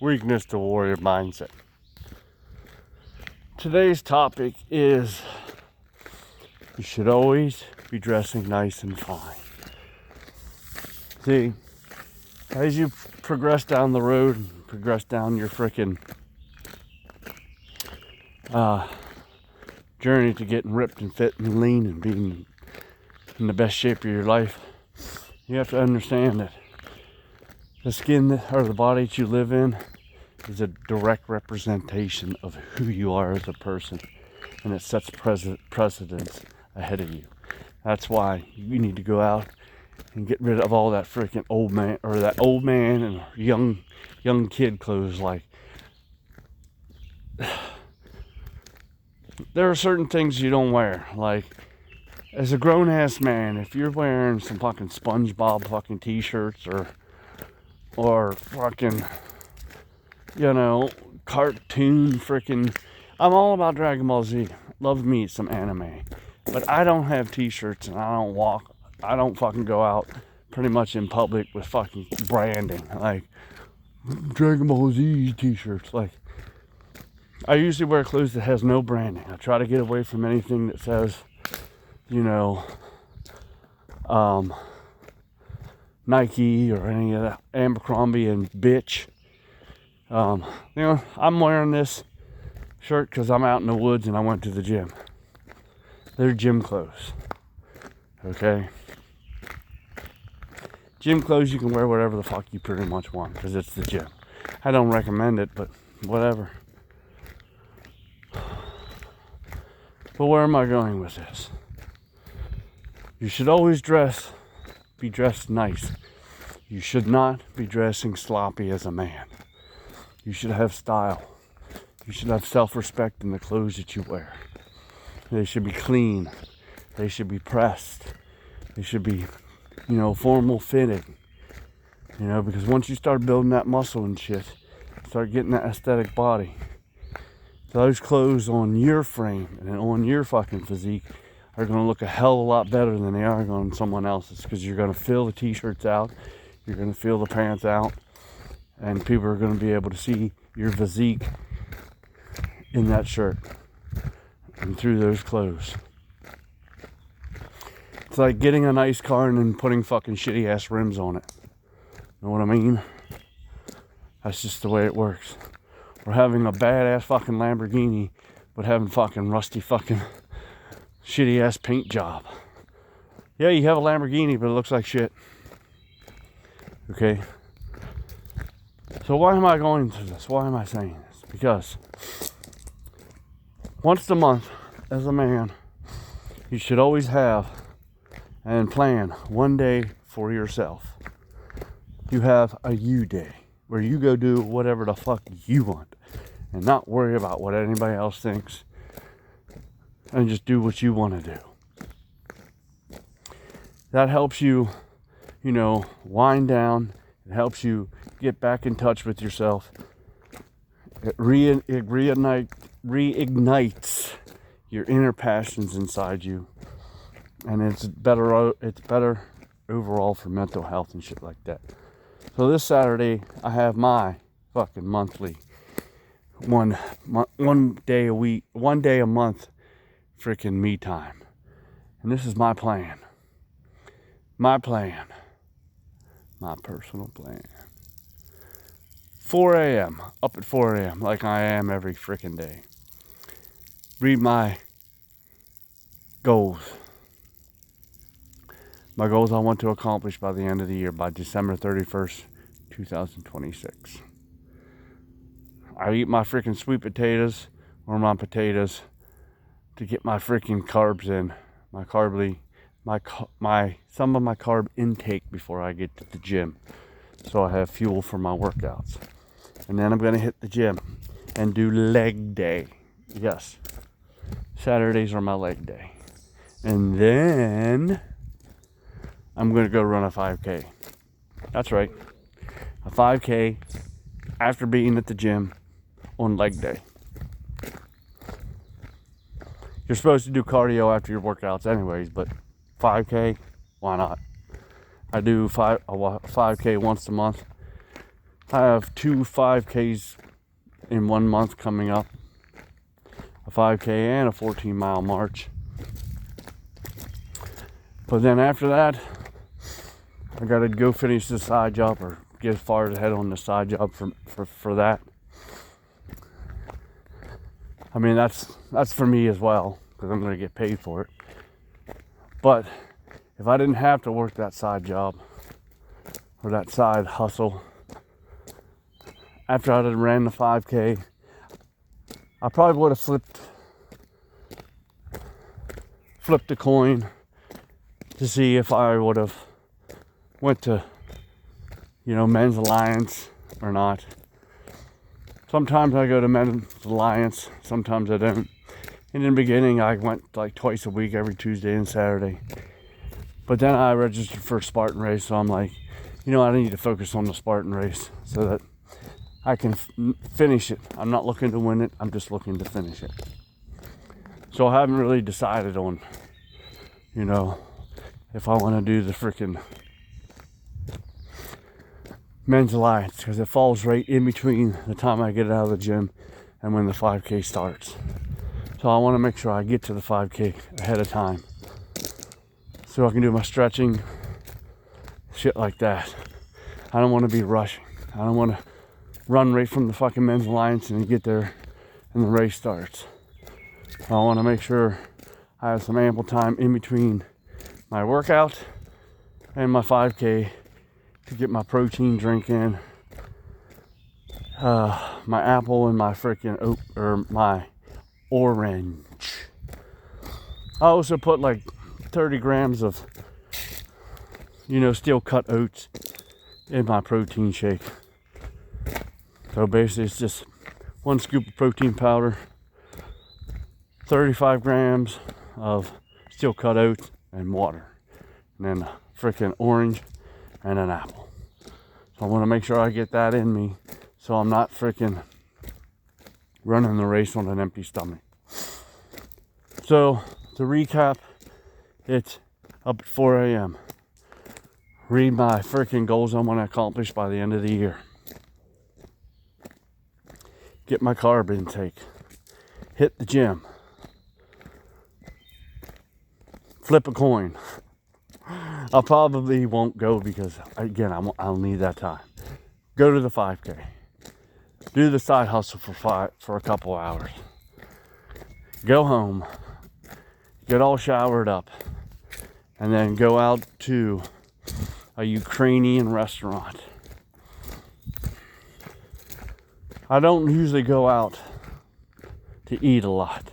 weakness to warrior mindset. Today's topic is you should always be dressing nice and fine. See, as you progress down the road and progress down your freaking journey to getting ripped and fit and lean and being in the best shape of your life, you have to understand that the skin or the body that you live in is a direct representation of who you are as a person, and it sets precedence ahead of you. That's why you need to go out and get rid of all that freaking old man and young kid clothes. Like, there are certain things you don't wear. Like, as a grown-ass man, if you're wearing some fucking SpongeBob fucking t-shirts or fucking, cartoon freaking... I'm all about Dragon Ball Z. Love me some anime. But I don't have t-shirts and I don't fucking go out pretty much in public with fucking branding. Like, Dragon Ball Z t-shirts. Like, I usually wear clothes that has no branding. I try to get away from anything that says, Nike or any of that Abercrombie and bitch. I'm wearing this shirt because I'm out in the woods and I went to the gym. They're gym clothes. Okay? Gym clothes, you can wear whatever the fuck you pretty much want because it's the gym. I don't recommend it, but whatever. But where am I going with this? You should always be dressed nice. You should not be dressing sloppy as a man. You should have style. You should have self-respect in the clothes that you wear. They should be clean. They should be pressed. They should be, formal fitting. Because once you start building that muscle and shit, start getting that aesthetic body, those clothes on your frame and on your fucking physique are going to look a hell of a lot better than they are on someone else's, because you're going to fill the t-shirts out, you're going to fill the pants out, and people are going to be able to see your physique in that shirt and through those clothes. It's like getting a nice car and then putting fucking shitty ass rims on it. Know what I mean? That's just the way it works. Or having a badass fucking Lamborghini, but having fucking rusty fucking shitty ass paint job. Yeah, you have a Lamborghini, but it looks like shit. Okay? So why am I going through this? Why am I saying this? Because once a month, as a man, you should always have and plan one day for yourself. You have a you day where you go do whatever the fuck you want and not worry about what anybody else thinks, and just do what you want to do. That helps you, wind down. It helps you get back in touch with yourself. It reignites your inner passions inside you, and it's better overall for mental health and shit like that. So this Saturday, I have my fucking monthly one day a month freaking me time. And this is my plan. My personal plan. 4 a.m. Up at 4 a.m. like I am every freaking day. Read my goals. My goals I want to accomplish by the end of the year, by December 31st, 2026. I eat my freaking sweet potatoes or my potatoes to get my freaking carbs in, some of my carb intake before I get to the gym, so I have fuel for my workouts. And then I'm gonna hit the gym and do leg day. Yes, Saturdays are my leg day. And then I'm gonna go run a 5K. That's right, a 5K after being at the gym on leg day. You're supposed to do cardio after your workouts anyways, but 5K, why not? I do 5K once a month. I have 2 5Ks in 1 month coming up. A 5K and a 14-mile march. But then after that, I gotta go finish the side job or get as far ahead on the side job for that. I mean, that's for me as well, because I'm gonna get paid for it. But if I didn't have to work that side job or that side hustle, after I had ran the 5K, I probably would have flipped a coin to see if I would have went to, Men's Alliance or not. Sometimes I go to Men's Alliance, sometimes I don't. In the beginning, I went like twice a week, every Tuesday and Saturday. But then I registered for a Spartan race, so I'm like, I need to focus on the Spartan race so that I can finish it. I'm not looking to win it, I'm just looking to finish it. So I haven't really decided on, if I want to do the freaking Men's Alliance, because it falls right in between the time I get out of the gym and when the 5K starts. So I want to make sure I get to the 5K ahead of time so I can do my stretching, shit like that. I don't want to be rushing. I don't want to run right from the fucking Men's Alliance and get there and the race starts. I want to make sure I have some ample time in between my workout and my 5K to get my protein drink in, my apple and my freaking oat, or my orange. I also put like 30 grams of, steel cut oats in my protein shake. So basically it's just 1 scoop of protein powder, 35 grams of steel cut oats and water, and then a freaking orange and an apple. So I want to make sure I get that in me so I'm not freaking running the race on an empty stomach. So to recap, it's up at 4 a.m. Read my freaking goals I want to accomplish by the end of the year. Get my carb intake. Hit the gym. Flip a coin. I probably won't go because, again, I'll need that time. Go to the 5K. Do the side hustle for a couple hours. Go home. Get all showered up. And then go out to a Ukrainian restaurant. I don't usually go out to eat a lot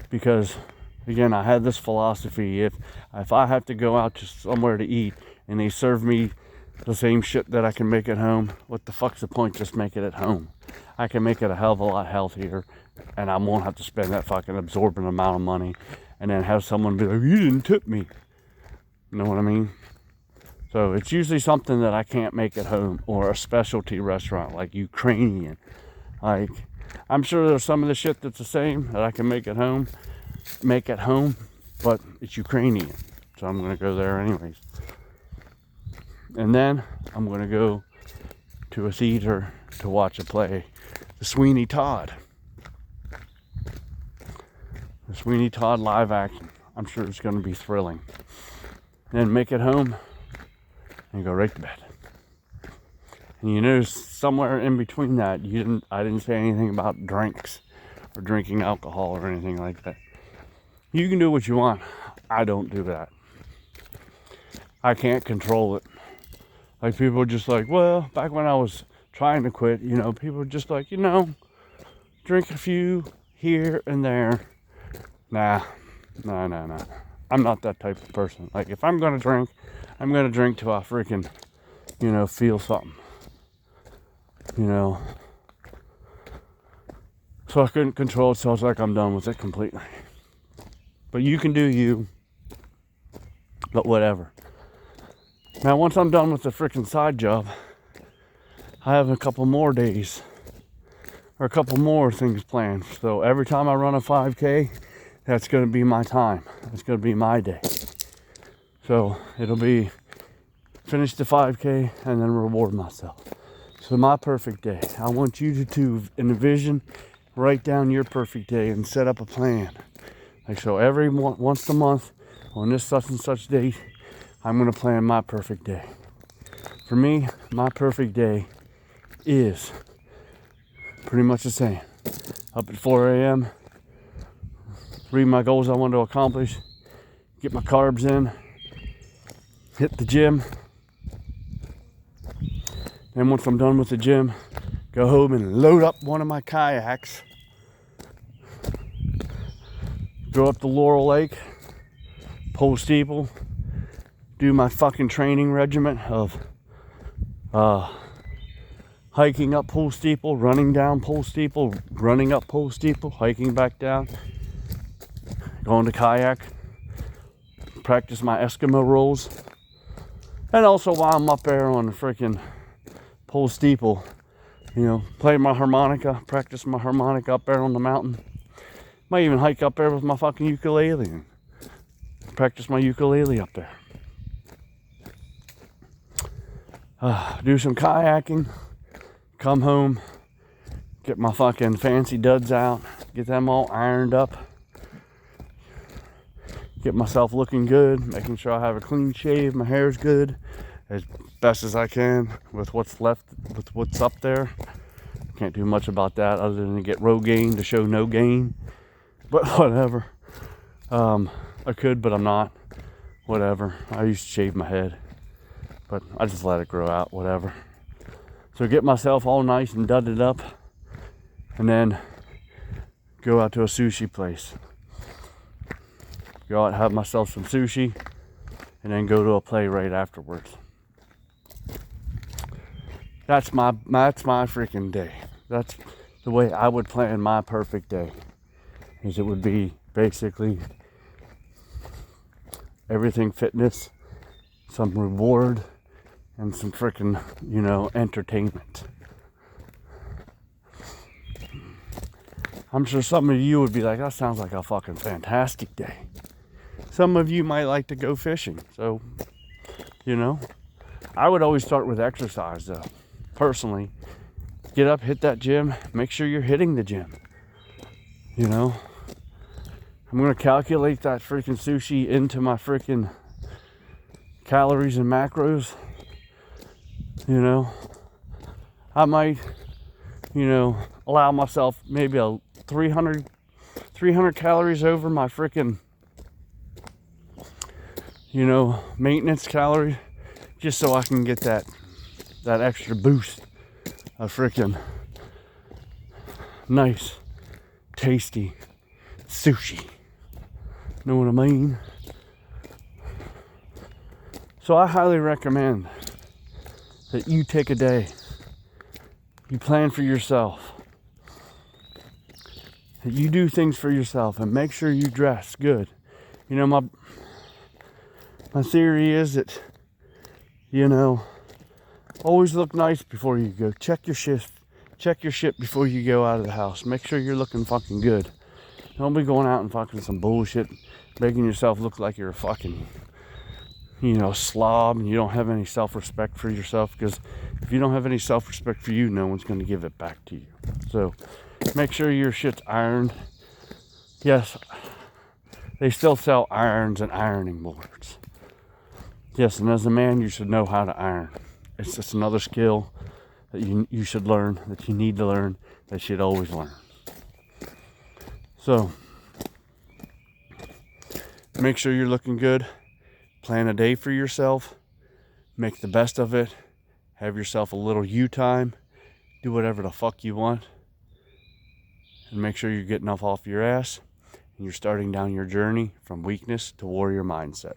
because, again, I had this philosophy: if I have to go out to somewhere to eat and they serve me the same shit that I can make at home, what the fuck's the point? Just make it at home. I can make it a hell of a lot healthier, and I won't have to spend that fucking absorbent amount of money and then have someone be like, you didn't tip me. You know what I mean? So it's usually something that I can't make at home, or a specialty restaurant like Ukrainian. Like, I'm sure there's some of the shit that's the same that I can make at home, but it's Ukrainian. So I'm gonna go there anyways. And then I'm gonna go to a theater to watch a play, the Sweeney Todd. The Sweeney Todd live action. I'm sure it's gonna be thrilling. And then make it home and go right to bed. And somewhere in between that, I didn't say anything about drinks or drinking alcohol or anything like that. You can do what you want. I don't do that. I can't control it. Like, people are just like, well, back when I was trying to quit, people were just like, drink a few here and there. Nah. I'm not that type of person. Like, if I'm gonna drink, I'm gonna drink till I freaking, feel something. So I couldn't control it, so it's like I'm done with it completely. But you can do you. But whatever. Now, once I'm done with the freaking side job, I have a couple more days or a couple more things planned. So every time I run a 5K, that's going to be my time. It's going to be my day. So it'll be finish the 5K and then reward myself. So my perfect day. I want you to envision, write down your perfect day and set up a plan. Like, so every once a month on this such and such date, I'm going to plan my perfect day. For me, my perfect day is pretty much the same. Up at 4 a.m., read my goals I want to accomplish, get my carbs in, hit the gym. Then once I'm done with the gym, go home and load up one of my kayaks, go up to Laurel Lake, pull steeple, do my fucking training regimen of hiking up pull steeple, running down pull steeple, running up pull steeple, hiking back down, going to kayak, practice my Eskimo rolls, and also while I'm up there on the freaking pull steeple, play my harmonica, practice my harmonica up there on the mountain. Might even hike up there with my fucking ukulele and practice my ukulele up there. Do some kayaking, come home, get my fucking fancy duds out, get them all ironed up, get myself looking good, making sure I have a clean shave, my hair's good, as best as I can with what's left, with what's up there. Can't do much about that other than to get Rogaine to show no gain, but whatever. I could, but I'm not. Whatever. I used to shave my head, but I just let it grow out, whatever. So get myself all nice and dudded up, and then go out to a sushi place. Go out and have myself some sushi, and then go to a play right afterwards. That's my freaking day. That's the way I would plan my perfect day. Is it would be basically everything fitness, some reward, and some freaking, entertainment. I'm sure some of you would be like, that sounds like a fucking fantastic day. Some of you might like to go fishing. So, I would always start with exercise though. Personally, get up, hit that gym, make sure you're hitting the gym. I'm going to calculate that freaking sushi into my freaking calories and macros. I might, allow myself maybe a 300 calories over my freaking, maintenance calorie, just so I can get that extra boost of freaking nice, tasty sushi. Know what I mean? So I highly recommend that you take a day, you plan for yourself, that you do things for yourself, and make sure you dress good. My theory is that, always look nice before you go. Check your shit before you go out of the house. Make sure you're looking fucking good. Don't be going out and fucking some bullshit, making yourself look like you're a fucking, slob, and you don't have any self-respect for yourself, because if you don't have any self-respect for you, no one's going to give it back to you. So make sure your shit's ironed. Yes, they still sell irons and ironing boards. Yes, and as a man, you should know how to iron. It's just another skill that you should learn, that you need to learn, that you should always learn. So, make sure you're looking good. Plan a day for yourself. Make the best of it. Have yourself a little you time. Do whatever the fuck you want. And make sure you're getting off your ass. And you're starting down your journey from weakness to warrior mindset.